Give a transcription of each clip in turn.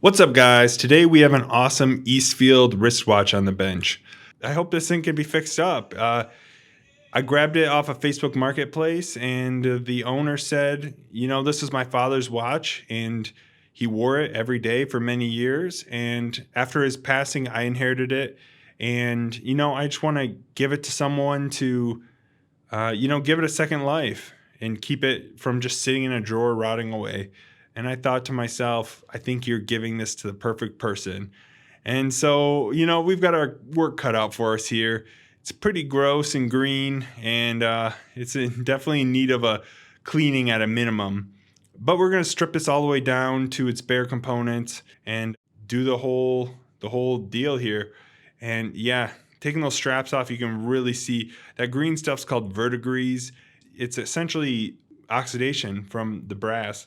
What's up, guys? Today we have an awesome Eastfield wristwatch on the bench. I hope this thing can be fixed up. I grabbed it off of Facebook Marketplace, and the owner said, this is my father's watch, and he wore it every day for many years. And after his passing, I inherited it. And, I just want to give it to someone to, give it a second life and keep it from just sitting in a drawer rotting away. And I thought to myself, I think you're giving this to the perfect person. And so, we've got our work cut out for us here. It's pretty gross and green, and definitely in need of a cleaning at a minimum. But we're gonna strip this all the way down to its bare components and do the whole deal here. And yeah, taking those straps off, you can really see that green stuff's called verdigris. It's essentially oxidation from the brass.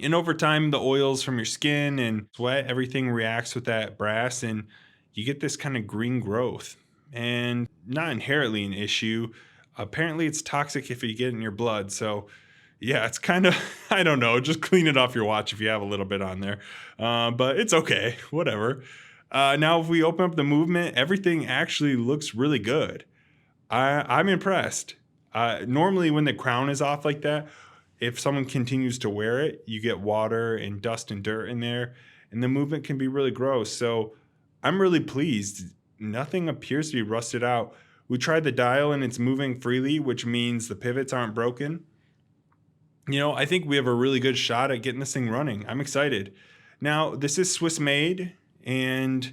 And over time, the oils from your skin and sweat, everything reacts with that brass, and you get this kind of green growth. And not inherently an issue. Apparently, it's toxic if you get it in your blood. So, yeah, it's kind of, I don't know, just clean it off your watch if you have a little bit on there. But it's okay, whatever. Now, if we open up the movement, everything actually looks really good. I'm impressed. Normally, when the crown is off like that, if someone continues to wear it, you get water and dust and dirt in there, and the movement can be really gross. So I'm really pleased. Nothing appears to be rusted out. We tried the dial and it's moving freely, which means the pivots aren't broken. I think we have a really good shot at getting this thing running. I'm excited. Now, this is Swiss made, and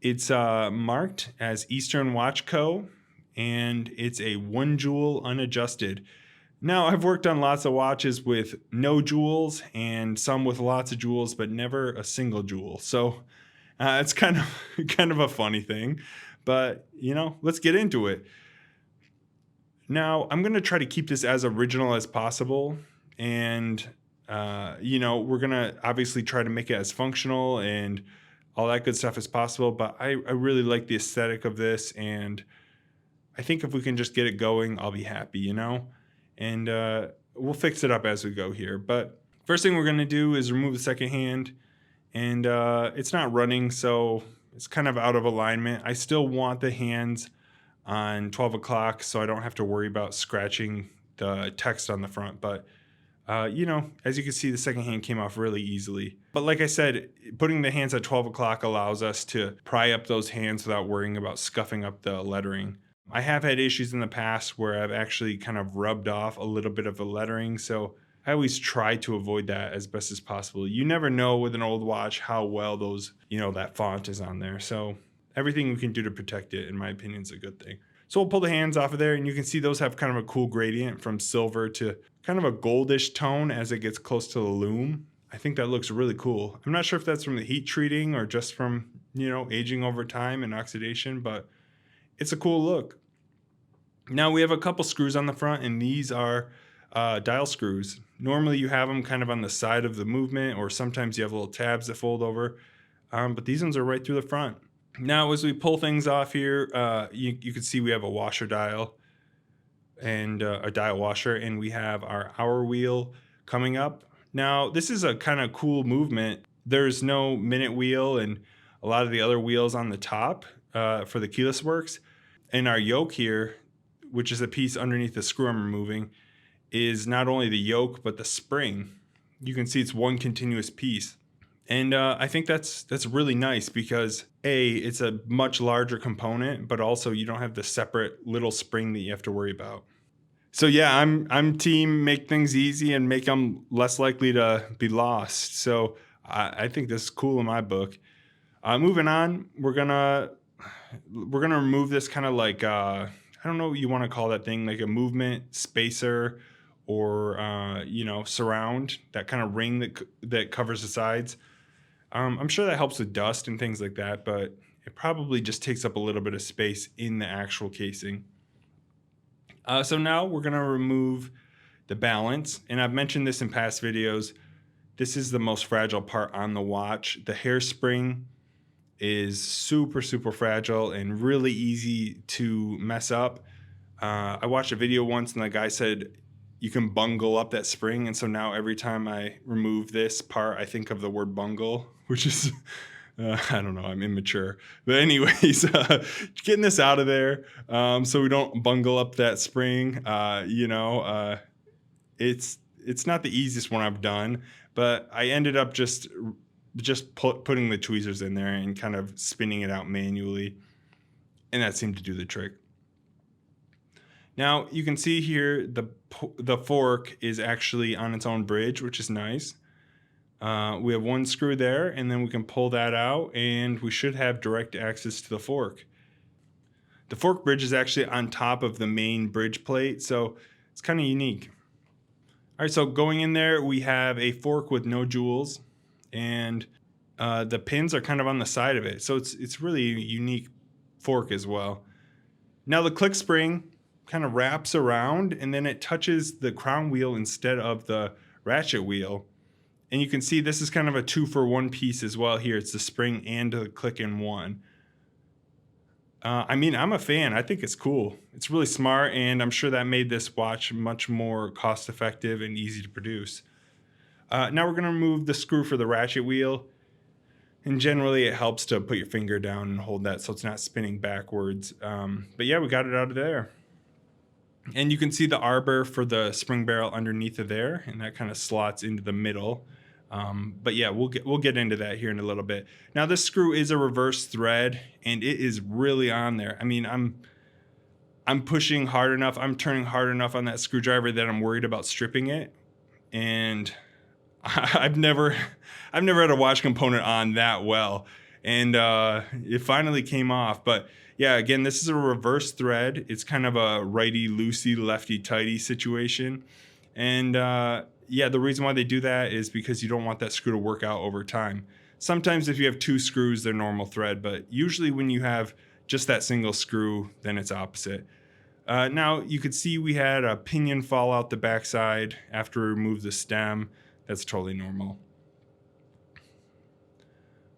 it's marked as Eastern Watch Co. And it's a 1 jewel unadjusted. Now, I've worked on lots of watches with no jewels and some with lots of jewels, but never a single jewel. So it's kind of kind of a funny thing, but let's get into it. Now, I'm going to try to keep this as original as possible, and we're going to obviously try to make it as functional and all that good stuff as possible. But I really like the aesthetic of this, and I think if we can just get it going, I'll be happy. And we'll fix it up as we go here. But first thing we're going to do is remove the second hand, and it's not running, so it's kind of out of alignment. I still want the hands on 12 o'clock so I don't have to worry about scratching the text on the front. But, as you can see, the second hand came off really easily. But like I said, putting the hands at 12 o'clock allows us to pry up those hands without worrying about scuffing up the lettering. I have had issues in the past where I've actually kind of rubbed off a little bit of the lettering, so I always try to avoid that as best as possible. You never know with an old watch how well those, that font is on there. So everything we can do to protect it, in my opinion, is a good thing. So we'll pull the hands off of there, and you can see those have kind of a cool gradient from silver to kind of a goldish tone as it gets close to the loom. I think that looks really cool. I'm not sure if that's from the heat treating or just from, aging over time and oxidation, but it's a cool look. Now we have a couple screws on the front, and these are dial screws. Normally you have them kind of on the side of the movement, or sometimes you have little tabs that fold over, but these ones are right through the front. Now as we pull things off here, you can see we have a washer dial and a dial washer, and we have our hour wheel coming up. Now this is a kind of cool movement. There's no minute wheel and a lot of the other wheels on the top for the keyless works. And our yoke here, which is a piece underneath the screw I'm removing, is not only the yoke but the spring. You can see it's one continuous piece, and I think that's really nice because it's a much larger component, but also you don't have the separate little spring that you have to worry about. So yeah, I'm team make things easy and make them less likely to be lost. So I think this is cool in my book. Moving on, we're gonna remove this kind of like I don't know what you want to call that thing, like a movement spacer or surround, that kind of ring that covers the sides. I'm sure that helps with dust and things like that, but it probably just takes up a little bit of space in the actual casing. So now we're going to remove the balance, and I've mentioned this in past videos. This is the most fragile part on the watch. The hairspring is super, super fragile and really easy to mess up. I watched a video once and the guy said you can bungle up that spring, and so now every time I remove this part, I think of the word bungle, which is, I don't know, I'm immature. But anyways, getting this out of there so we don't bungle up that spring. It's not the easiest one I've done, but I ended up just putting the tweezers in there and kind of spinning it out manually, and that seemed to do the trick. Now you can see here the fork is actually on its own bridge, which is nice. We have one screw there, and then we can pull that out, and we should have direct access to the fork. The fork bridge is actually on top of the main bridge plate, so it's kind of unique. All right, so going in there, we have a fork with no jewels, and the pins are kind of on the side of it, so it's really a unique fork as well. Now the click spring kind of wraps around, and then it touches the crown wheel instead of the ratchet wheel. And you can see this is kind of a 2-for-1 piece as well here. It's the spring and the click in one. I'm a fan. I think it's cool. It's really smart, and I'm sure that made this watch much more cost effective and easy to produce. Now we're going to remove the screw for the ratchet wheel. And generally it helps to put your finger down and hold that so it's not spinning backwards. But yeah, we got it out of there. And you can see the arbor for the spring barrel underneath of there, and that kind of slots into the middle. But yeah, we'll get into that here in a little bit. Now this screw is a reverse thread, and it is really on there. I mean, I'm pushing hard enough, I'm turning hard enough on that screwdriver that I'm worried about stripping it. And I've never had a watch component on that well, and it finally came off. But yeah, again, this is a reverse thread. It's kind of a righty loosey, lefty tighty situation, and yeah, the reason why they do that is because you don't want that screw to work out over time. Sometimes if you have two screws, they're normal thread, but usually when you have just that single screw, then it's opposite. Now you could see we had a pinion fall out the backside after we removed the stem. That's totally normal.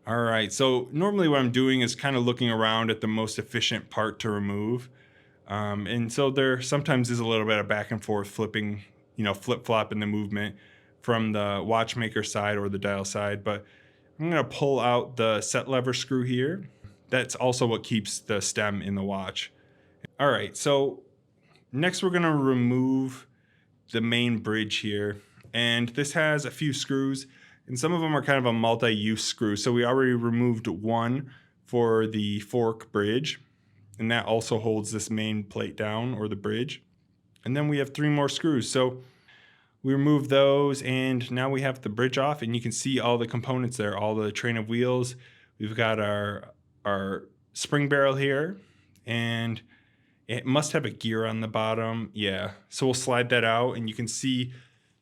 All right, so normally what I'm doing is kind of looking around at the most efficient part to remove. And so there sometimes is a little bit of back and forth flipping, flip-flop in the movement from the watchmaker side or the dial side. But I'm going to pull out the set lever screw here. That's also what keeps the stem in the watch. All right, so next we're going to remove the main bridge here. And this has a few screws, and some of them are kind of a multi-use screw. So we already removed one for the fork bridge, and that also holds this main plate down, or the bridge. And then we have 3 more screws. So we remove those, and now we have the bridge off, and you can see all the components there, all the train of wheels. We've got our spring barrel here, and it must have a gear on the bottom. Yeah, so we'll slide that out, and you can see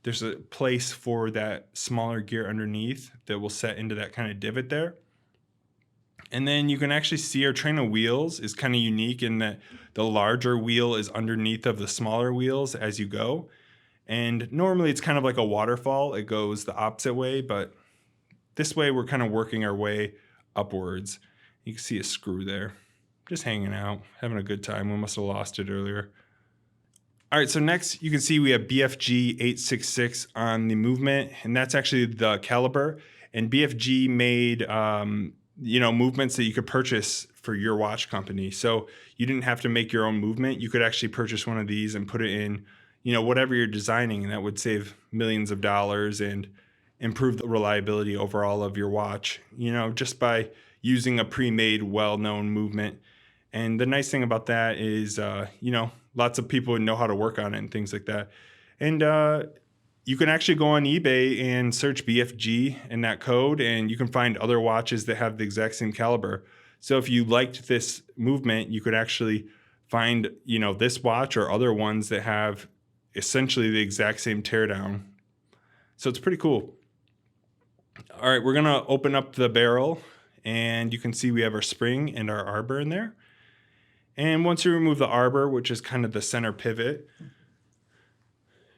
there's a place for that smaller gear underneath that will set into that kind of divot there. And then you can actually see our train of wheels is kind of unique in that the larger wheel is underneath of the smaller wheels as you go. And normally it's kind of like a waterfall. It goes the opposite way, but this way we're kind of working our way upwards. You can see a screw there, just hanging out, having a good time. We must have lost it earlier. All right, so next you can see we have BFG 866 on the movement, and that's actually the caliber. And BFG made movements that you could purchase for your watch company. So you didn't have to make your own movement. You could actually purchase one of these and put it in, whatever you're designing, and that would save millions of dollars and improve the reliability overall of your watch, just by using a pre-made, well-known movement. And the nice thing about that is, lots of people know how to work on it and things like that. And you can actually go on eBay and search BFG in that code, and you can find other watches that have the exact same caliber. So if you liked this movement, you could actually find, this watch or other ones that have essentially the exact same teardown. So it's pretty cool. All right, we're going to open up the barrel, and you can see we have our spring and our arbor in there. And once you remove the arbor, which is kind of the center pivot,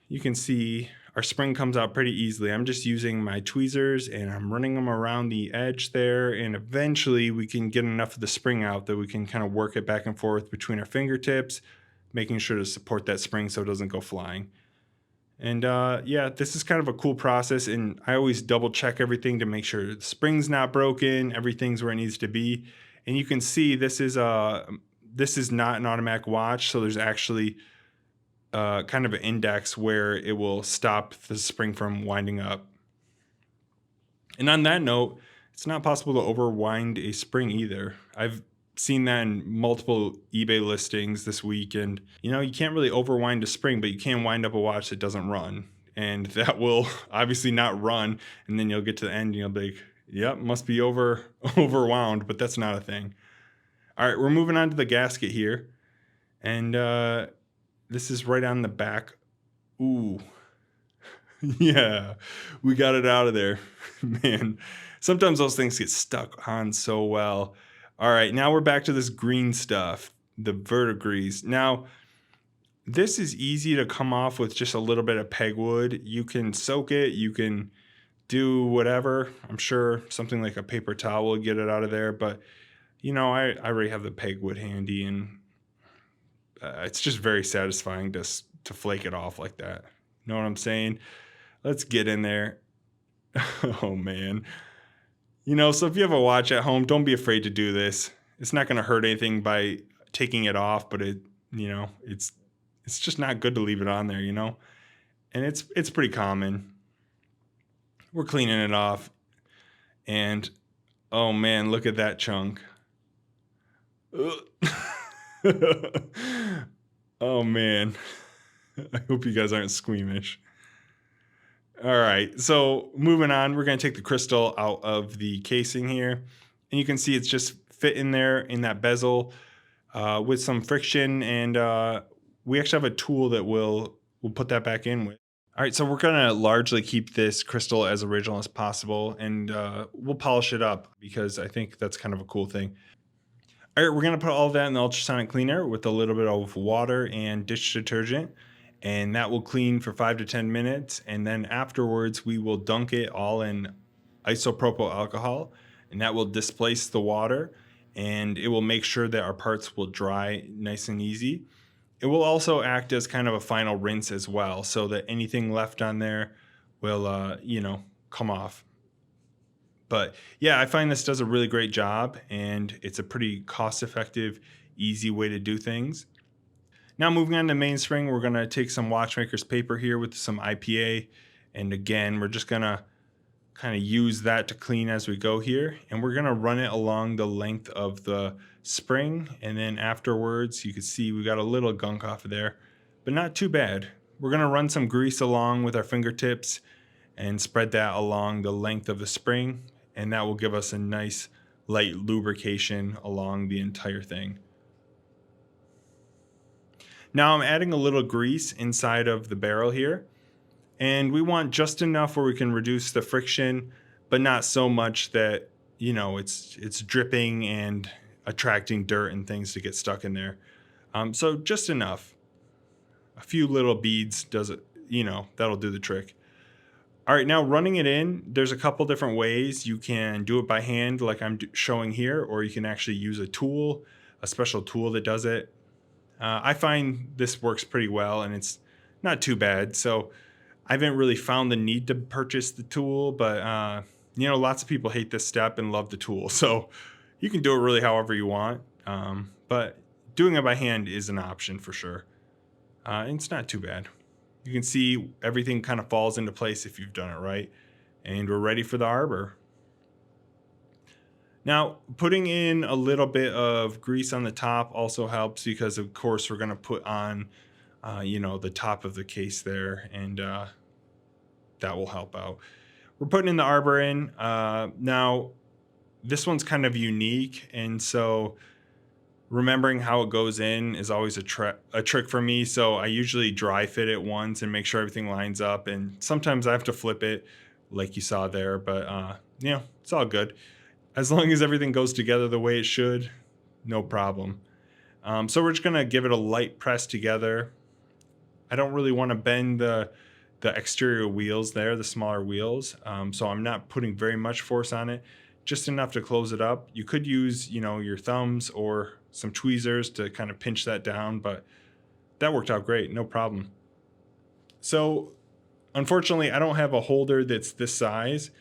you can see our spring comes out pretty easily. I'm just using my tweezers and I'm running them around the edge there, and eventually we can get enough of the spring out that we can kind of work it back and forth between our fingertips, making sure to support that spring so it doesn't go flying. And yeah, this is kind of a cool process. And I always double check everything to make sure the spring's not broken, everything's where it needs to be. And you can see this is not an automatic watch. So there's actually kind of an index where it will stop the spring from winding up. And on that note, it's not possible to overwind a spring either. I've seen that in multiple eBay listings this week, and you can't really overwind a spring, but you can wind up a watch that doesn't run, and that will obviously not run. And then you'll get to the end, and you'll be like, "Yep, must be overwound," but that's not a thing. All right, we're moving on to the gasket here, and this is right on the back. Ooh, yeah, we got it out of there. Man, sometimes those things get stuck on so well. All right, now we're back to this green stuff, the verdigris. Now, this is easy to come off with just a little bit of pegwood. You can soak it, you can do whatever. I'm sure something like a paper towel will get it out of there, but I already have the pegwood handy, and it's just very satisfying to flake it off like that. You know what I'm saying? Let's get in there. Oh man. So if you have a watch at home, don't be afraid to do this. It's not going to hurt anything by taking it off, but it's just not good to leave it on there. And it's pretty common. We're cleaning it off, and oh man, look at that chunk. Oh man. I hope you guys aren't squeamish. All right, so moving on, we're going to take the crystal out of the casing here. And you can see it's just fit in there in that bezel with some friction. And we actually have a tool that we'll put that back in with. All right, so we're going to largely keep this crystal as original as possible. And we'll polish it up because I think that's kind of a cool thing. All right, we're going to put all of that in the ultrasonic cleaner with a little bit of water and dish detergent, and that will clean for 5 to 10 minutes. And then afterwards, we will dunk it all in isopropyl alcohol, and that will displace the water, and it will make sure that our parts will dry nice and easy. It will also act as kind of a final rinse as well, so that anything left on there will, come off. But yeah, I find this does a really great job, and it's a pretty cost effective, easy way to do things. Now, moving on to mainspring, we're going to take some watchmaker's paper here with some IPA. And again, we're just going to kind of use that to clean as we go here. And we're going to run it along the length of the spring. And then afterwards, you can see we got a little gunk off of there, but not too bad. We're going to run some grease along with our fingertips and spread that along the length of the spring. And that will give us a nice light lubrication along the entire thing. Now I'm adding a little grease inside of the barrel here. And we want just enough where we can reduce the friction, but not so much that, it's dripping and attracting dirt and things to get stuck in there. So just enough. A few little beads does it, that'll do the trick. All right, now running it in, there's a couple different ways. You can do it by hand like I'm showing here, or you can actually use a tool, a special tool that does it. I find this works pretty well, and it's not too bad. So I haven't really found the need to purchase the tool, but lots of people hate this step and love the tool. So you can do it really however you want. But doing it by hand is an option for sure. And it's not too bad. You can see everything kind of falls into place if you've done it right. And we're ready for the arbor. Now, putting in a little bit of grease on the top also helps because, of course, we're going to put on, the top of the case there, and that will help out. We're putting in the arbor in. Now, this one's kind of unique, and so remembering how it goes in is always a trick for me. So I usually dry fit it once and make sure everything lines up, and sometimes I have to flip it like you saw there, but it's all good. As long as everything goes together the way it should, no problem. So we're just going to give it a light press together. I don't really want to bend the exterior wheels there, the smaller wheels. So I'm not putting very much force on it, just enough to close it up. You could use, your thumbs or some tweezers to kind of pinch that down, but that worked out great, no problem. So Unfortunately, I don't have a holder that's this size.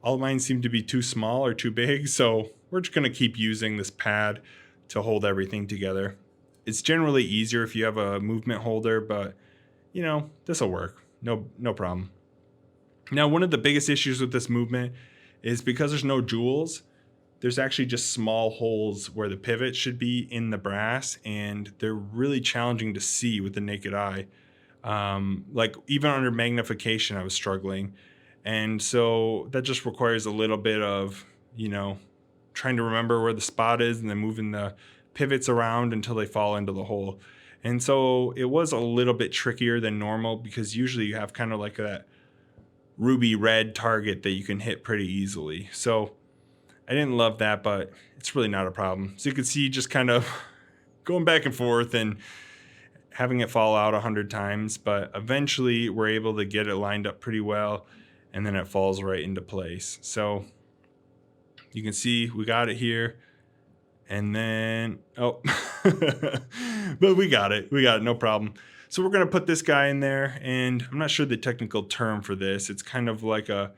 All of mine seem to be too small or too big, so we're just going to keep using this pad to hold everything together. It's generally easier if you have a movement holder, but this will work. No problem. Now, one of the biggest issues with this movement is because there's no jewels, there's actually just small holes where the pivot should be in the brass, and they're really challenging to see with the naked eye. Like even under magnification, I was struggling. And so that just requires a little bit of, trying to remember where the spot is and then moving the pivots around until they fall into the hole. And so it was a little bit trickier than normal because usually you have kind of like that ruby red target that you can hit pretty easily. So I didn't love that, but it's really not a problem. So you can see just kind of going back and forth and having it fall out 100 times, but eventually we're able to get it lined up pretty well, and then it falls right into place. So you can see we got it here, and then, but we got it, no problem. So we're going to put this guy in there, and I'm not sure the technical term for this. It's kind of like a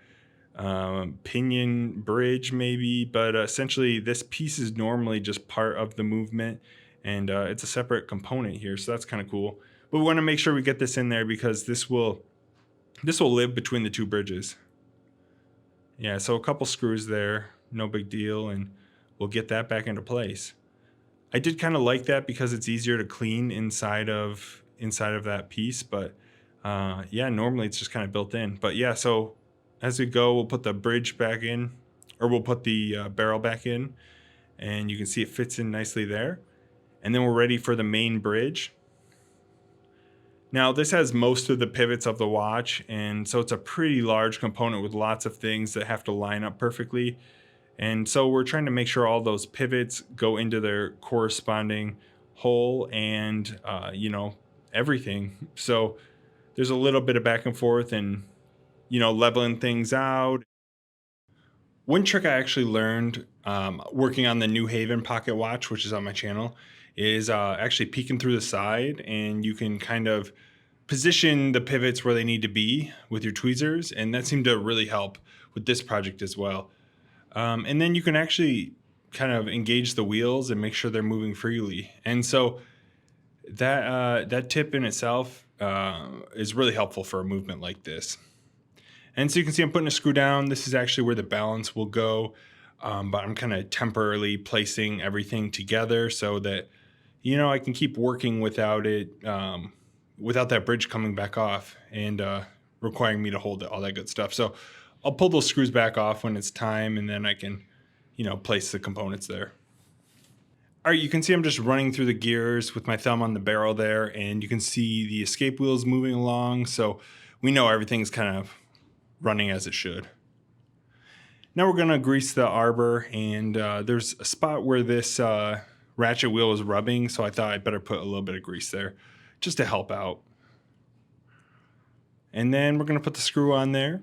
pinion bridge maybe, but essentially this piece is normally just part of the movement, and it's a separate component here, so that's kind of cool. But we want to make sure we get this in there because this will live between the two bridges. Yeah, so a couple screws there, no big deal, and we'll get that back into place. I did kind of like that because it's easier to clean inside of that piece, but yeah, normally it's just kind of built in. But yeah, so as we go, we'll put the bridge back in, or we'll put the barrel back in, and you can see it fits in nicely there. And then we're ready for the main bridge. Now, this has most of the pivots of the watch, and so it's a pretty large component with lots of things that have to line up perfectly. And so we're trying to make sure all those pivots go into their corresponding hole and, everything. So there's a little bit of back and forth and, leveling things out. One trick I actually learned working on the New Haven pocket watch, which is on my channel, is actually peeking through the side, and you can kind of position the pivots where they need to be with your tweezers, and that seemed to really help with this project as well. And then you can actually kind of engage the wheels and make sure they're moving freely. And so that tip in itself is really helpful for a movement like this. And so you can see I'm putting a screw down. This is actually where the balance will go, but I'm kind of temporarily placing everything together so that, I can keep working without it, without that bridge coming back off and requiring me to hold it, all that good stuff. So I'll pull those screws back off when it's time, and then I can, place the components there. All right, you can see I'm just running through the gears with my thumb on the barrel there, and you can see the escape wheels moving along. So we know everything's kind of running as it should. Now we're going to grease the arbor, and there's a spot where this ratchet wheel is rubbing, so I thought I'd better put a little bit of grease there just to help out. And then we're going to put the screw on there.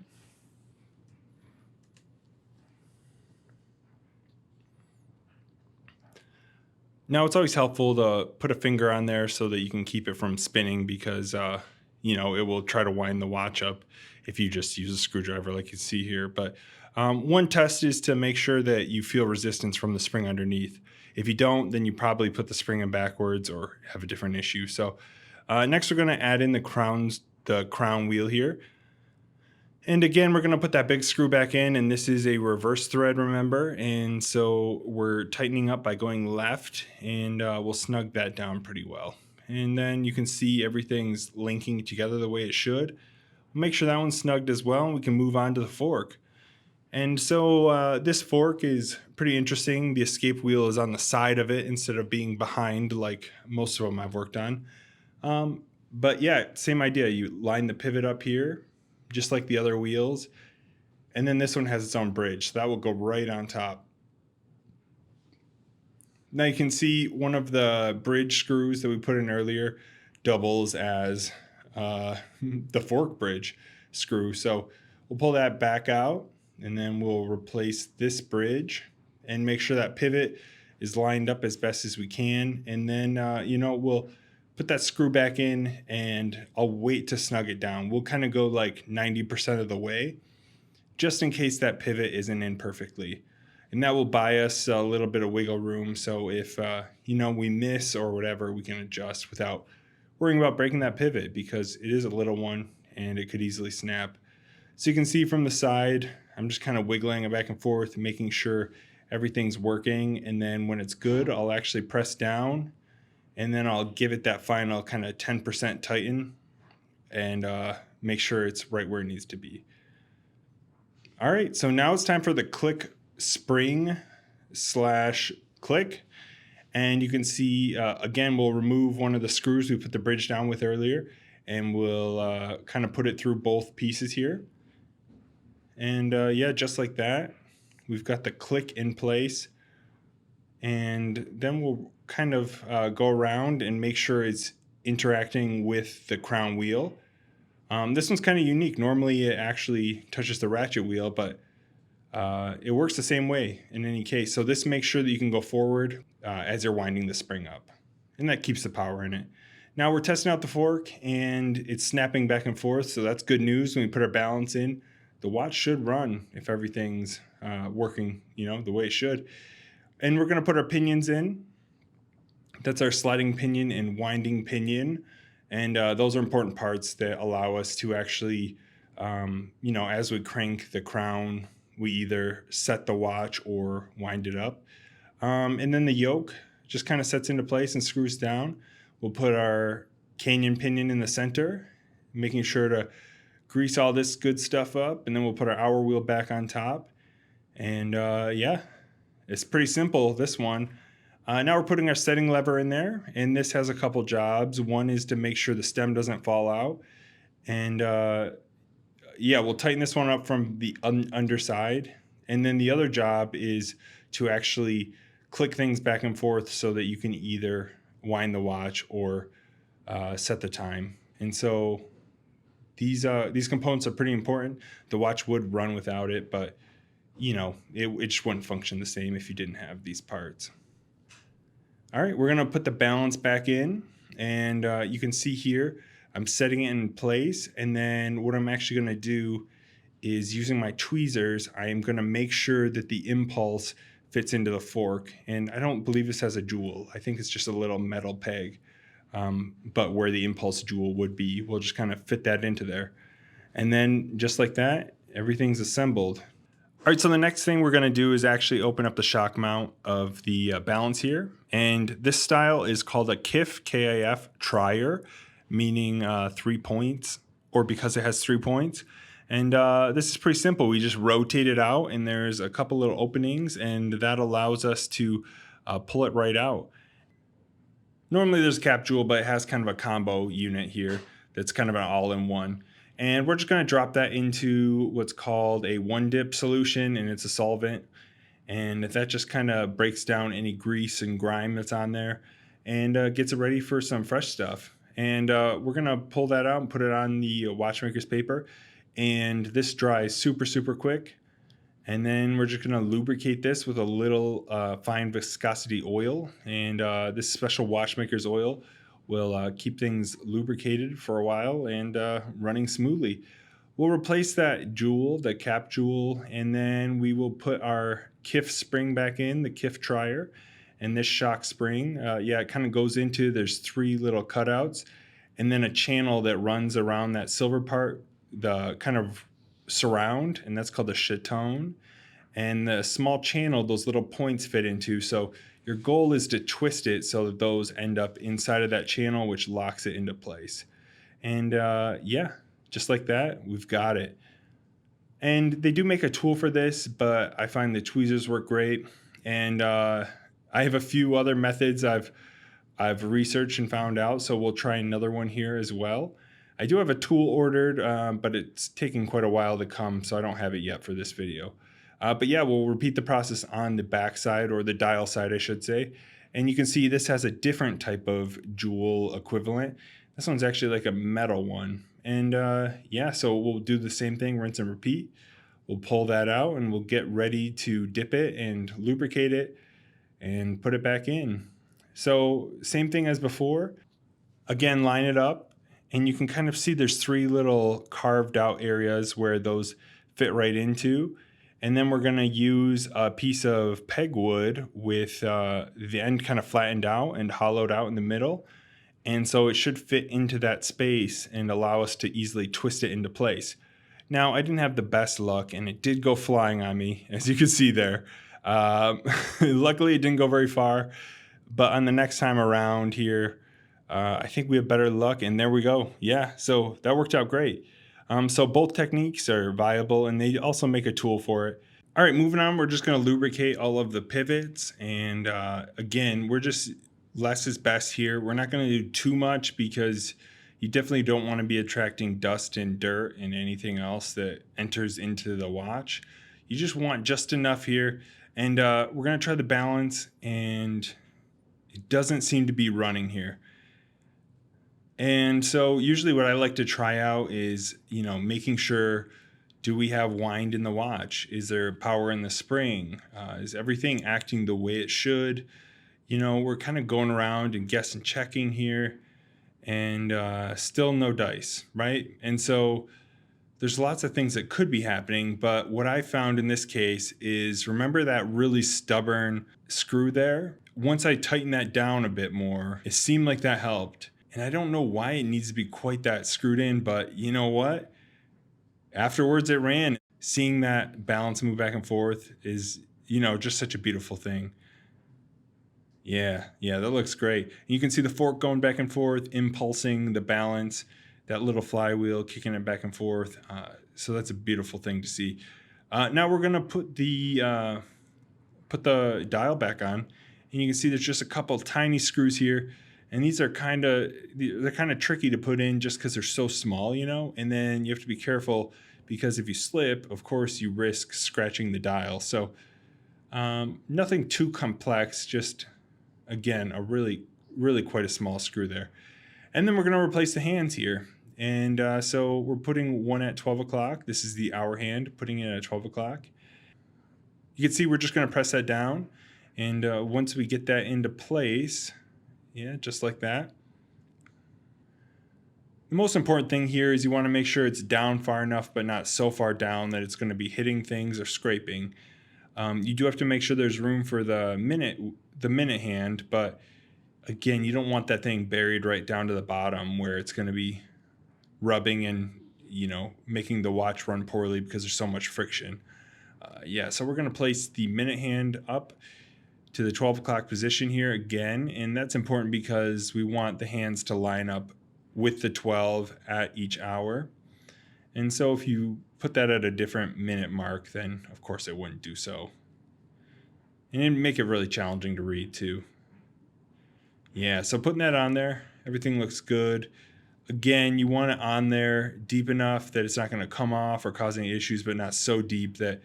Now it's always helpful to put a finger on there so that you can keep it from spinning because, it will try to wind the watch up if you just use a screwdriver like you see here. But one test is to make sure that you feel resistance from the spring underneath. If you don't, then you probably put the spring in backwards or have a different issue. So next we're going to add in the crown wheel here. And again, we're going to put that big screw back in, and this is a reverse thread, remember? And so we're tightening up by going left, and we'll snug that down pretty well. And then you can see everything's linking together the way it should. Make sure that one's snugged as well, and we can move on to the fork. And so this fork is pretty interesting. The escape wheel is on the side of it instead of being behind like most of them I've worked on. But yeah, same idea. You line the pivot up here, just like the other wheels. And then this one has its own bridge, so that will go right on top. Now you can see one of the bridge screws that we put in earlier doubles as the fork bridge screw. So we'll pull that back out, and then we'll replace this bridge and make sure that pivot is lined up as best as we can. And then, we'll put that screw back in, and I'll wait to snug it down. We'll kind of go like 90% of the way, just in case that pivot isn't in perfectly. And that will buy us a little bit of wiggle room. So if, we miss or whatever, we can adjust without worrying about breaking that pivot, because it is a little one and it could easily snap. So you can see from the side, I'm just kind of wiggling it back and forth, making sure everything's working. And then when it's good, I'll actually press down, and then I'll give it that final kind of 10% tighten, and make sure it's right where it needs to be. All right, so now it's time for the click spring / click. And you can see, again, we'll remove one of the screws we put the bridge down with earlier, and we'll kind of put it through both pieces here. And just like that, we've got the click in place. And then we'll kind of go around and make sure it's interacting with the crown wheel. This one's kind of unique. Normally it actually touches the ratchet wheel, but it works the same way in any case. So this makes sure that you can go forward as you're winding the spring up, and that keeps the power in it. Now we're testing out the fork, and it's snapping back and forth, so that's good news. When we put our balance in, the watch should run if everything's working, the way it should. And we're going to put our pinions in. That's our sliding pinion and winding pinion. And those are important parts that allow us to actually, as we crank the crown, we either set the watch or wind it up. And then the yoke just kind of sets into place and screws down. We'll put our canyon pinion in the center, making sure to grease all this good stuff up. And then we'll put our hour wheel back on top. And it's pretty simple, this one. Now we're putting our setting lever in there, and this has a couple jobs. One is to make sure the stem doesn't fall out. And we'll tighten this one up from the underside. And then the other job is to actually click things back and forth so that you can either wind the watch or set the time. And so these components are pretty important. The watch would run without it, but it just wouldn't function the same if you didn't have these parts. All right, we're gonna put the balance back in, and you can see here, I'm setting it in place. And then what I'm actually gonna do is, using my tweezers, I am gonna make sure that the impulse fits into the fork. And I don't believe this has a jewel. I think it's just a little metal peg. But where the impulse jewel would be, we'll just kind of fit that into there. And then just like that, everything's assembled. All right, so the next thing we're going to do is actually open up the shock mount of the balance here. And this style is called a KIF, K-I-F, trier, meaning 3 points, or because it has 3 points. And this is pretty simple. We just rotate it out, and there's a couple little openings, and that allows us to pull it right out. Normally there's a cap jewel, but it has kind of a combo unit here that's kind of an all-in-one. And we're just going to drop that into what's called a 1-dip solution, and it's a solvent. And that just kind of breaks down any grease and grime that's on there, and gets it ready for some fresh stuff. And we're going to pull that out and put it on the watchmaker's paper. And this dries super, super quick. And then we're just going to lubricate this with a little fine viscosity oil. And this special watchmaker's oil will keep things lubricated for a while and running smoothly. We'll replace that jewel, the cap jewel, and then we will put our KIF spring back in, the KIF trier. And this shock spring, it kind of goes into, there's 3 little cutouts, and then a channel that runs around that silver part, the kind of surround, and that's called the chaton. And the small channel, those little points fit into. So your goal is to twist it so that those end up inside of that channel, which locks it into place. And just like that, we've got it. And they do make a tool for this, but I find the tweezers work great. And I have a few other methods I've researched and found out, so we'll try another one here as well. I do have a tool ordered, but it's taking quite a while to come, so I don't have it yet for this video. We'll repeat the process on the back side, or the dial side, I should say. And you can see this has a different type of jewel equivalent. This one's actually like a metal one. And so we'll do the same thing, rinse and repeat. We'll pull that out, and we'll get ready to dip it and lubricate it and put it back in. So same thing as before. Again, line it up, and you can kind of see there's three little carved out areas where those fit right into. And then we're going to use a piece of pegwood with the end kind of flattened out and hollowed out in the middle. And so it should fit into that space and allow us to easily twist it into place. Now, I didn't have the best luck, and it did go flying on me, as you can see there. Luckily, it didn't go very far. But on the next time around here, I think we have better luck, and there we go. Yeah, so that worked out great. So both techniques are viable, and they also make a tool for it. All right, moving on, we're just going to lubricate all of the pivots. And again, we're just less is best here. We're not going to do too much because you definitely don't want to be attracting dust and dirt and anything else that enters into the watch. You just want just enough here. And we're going to try the balance, and it doesn't seem to be running here. And so usually what I like to try out is, making sure, do we have wind in the watch? Is there power in the spring? Is everything acting the way it should? We're kind of going around and guessing, checking here, and still no dice, right? And so there's lots of things that could be happening, but what I found in this case is, remember that really stubborn screw there? Once I tightened that down a bit more, it seemed like that helped. And I don't know why it needs to be quite that screwed in, but you know what? Afterwards it ran. Seeing that balance move back and forth is, just such a beautiful thing. Yeah, that looks great. And you can see the fork going back and forth, impulsing the balance, that little flywheel kicking it back and forth. So that's a beautiful thing to see. Now we're gonna put the dial back on, and you can see there's just a couple tiny screws here, and these are they're kind of tricky to put in just because they're so small, And then you have to be careful because if you slip, of course, you risk scratching the dial. So nothing too complex, just again, a really, really quite a small screw there. And then we're going to replace the hands here. And so we're putting one at 12 o'clock. This is the hour hand, putting it at 12 o'clock. You can see we're just going to press that down. And once we get that into place, just like that. The most important thing here is you want to make sure it's down far enough, but not so far down that it's going to be hitting things or scraping. You do have to make sure there's room for the minute hand, but again, you don't want that thing buried right down to the bottom where it's going to be rubbing and making the watch run poorly because there's so much friction. So we're going to place the minute hand up to the 12 o'clock position here again, and that's important because we want the hands to line up with the 12 at each hour. And so if you put that at a different minute mark, then of course it wouldn't do so. And it'd make it really challenging to read too. So putting that on there, everything looks good. Again, you want it on there deep enough that it's not going to come off or cause any issues, but not so deep that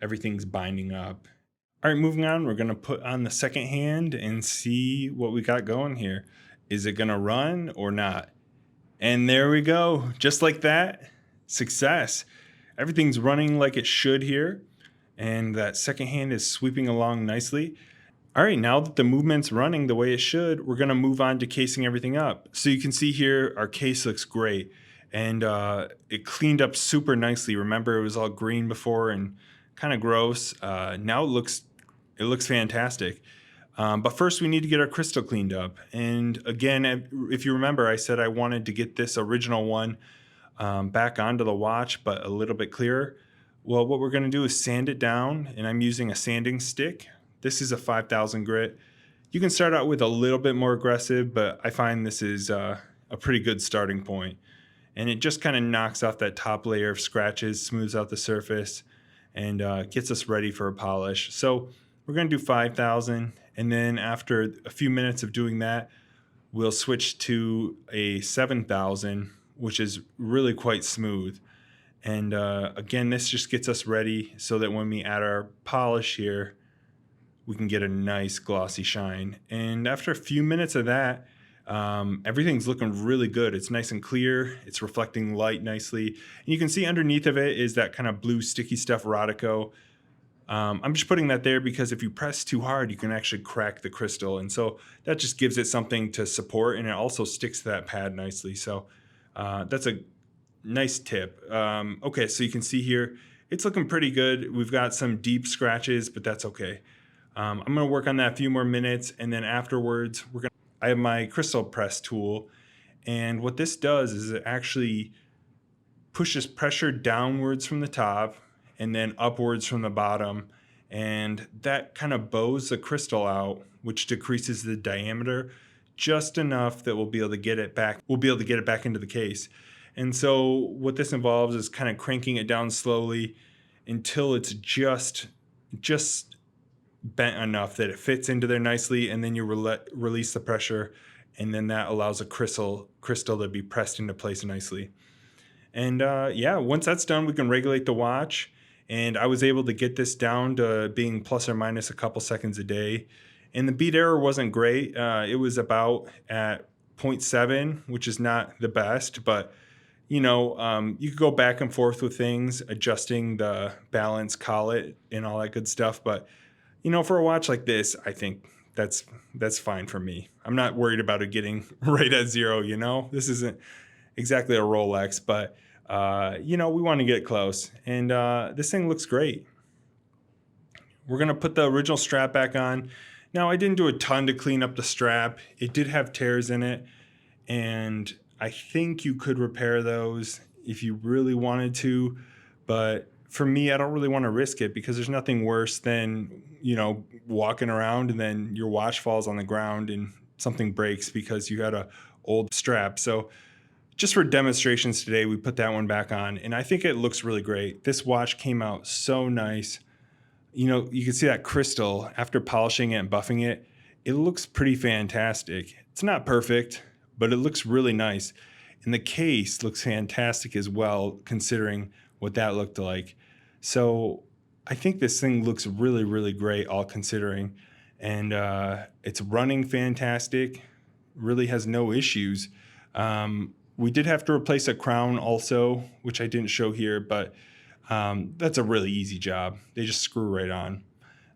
everything's binding up. All right, moving on, we're going to put on the second hand and see what we got going here. Is it going to run or not? And there we go. Just like that, success. Everything's running like it should here. And that second hand is sweeping along nicely. All right, now that the movement's running the way it should, we're going to move on to casing everything up. So you can see here, our case looks great. And it cleaned up super nicely. Remember, it was all green before and kind of gross. Now it looks fantastic. But first, we need to get our crystal cleaned up. And again, if you remember, I said I wanted to get this original one back onto the watch, but a little bit clearer. Well, what we're going to do is sand it down, and I'm using a sanding stick. This is a 5000 grit. You can start out with a little bit more aggressive, but I find this is a pretty good starting point. And it just kind of knocks off that top layer of scratches, smooths out the surface, and gets us ready for a polish. So we're going to do 5,000, and then after a few minutes of doing that, we'll switch to a 7,000, which is really quite smooth. And again, this just gets us ready so that when we add our polish here, we can get a nice glossy shine. And after a few minutes of that, everything's looking really good. It's nice and clear. It's reflecting light nicely. And you can see underneath of it is that kind of blue sticky stuff Rodico. I'm just putting that there because if you press too hard, you can actually crack the crystal. And so that just gives it something to support, and it also sticks to that pad nicely. So that's a nice tip. Okay, so you can see here, it's looking pretty good. We've got some deep scratches, but that's okay. I'm gonna work on that a few more minutes, and then afterwards, I have my crystal press tool, and what this does is it actually pushes pressure downwards from the top and then upwards from the bottom, and that kind of bows the crystal out, which decreases the diameter just enough that we'll be able to get it back. We'll be able to get it back into the case. And so what this involves is kind of cranking it down slowly until it's just bent enough that it fits into there nicely, and then you release the pressure, and then that allows a crystal to be pressed into place nicely. And yeah, once that's done, we can regulate the watch. And I was able to get this down to being plus or minus a couple seconds a day. And the beat error wasn't great. It was about at zero point 0.7, which is not the best, but you could go back and forth with things, adjusting the balance, collet, and all that good stuff. But for a watch like this, I think that's fine for me. I'm not worried about it getting right at zero. This isn't exactly a Rolex, but we want to get close. And this thing looks great. We're gonna put the original strap back on. Now, I didn't do a ton to clean up the strap. It did have tears in it, and I think you could repair those if you really wanted to. But for me, I don't really want to risk it because there's nothing worse than walking around and then your watch falls on the ground and something breaks because you had a old strap. So just for demonstrations today, we put that one back on, and I think it looks really great. This watch came out so nice. You can see that crystal after polishing it and buffing it. It looks pretty fantastic. It's not perfect, but it looks really nice. And the case looks fantastic as well, considering what that looked like. So I think this thing looks really, really great, all considering. And it's running fantastic, really has no issues. We did have to replace a crown also, which I didn't show here, but that's a really easy job. They just screw right on.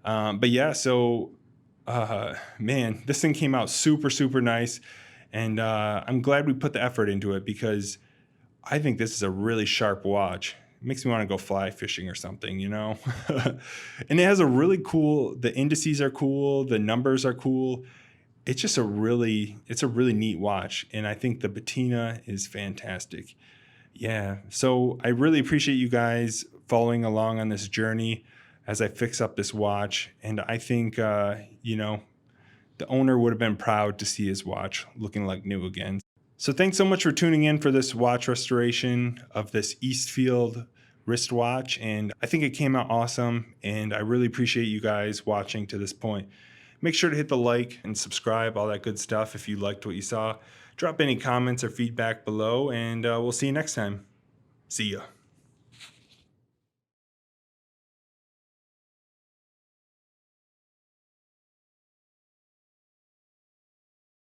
But yeah, so man, this thing came out super, super nice. And I'm glad we put the effort into it because I think this is a really sharp watch. It makes me want to go fly fishing or something, And it has the indices are cool, the numbers are cool. It's a really neat watch, and I think the patina is fantastic. Yeah, so I really appreciate you guys following along on this journey as I fix up this watch, and I think the owner would have been proud to see his watch looking like new again. So thanks so much for tuning in for this watch restoration of this Eastfield wristwatch, and I think it came out awesome, and I really appreciate you guys watching to this point. Make sure to hit the like and subscribe, all that good stuff if you liked what you saw. Drop any comments or feedback below, and we'll see you next time. See ya.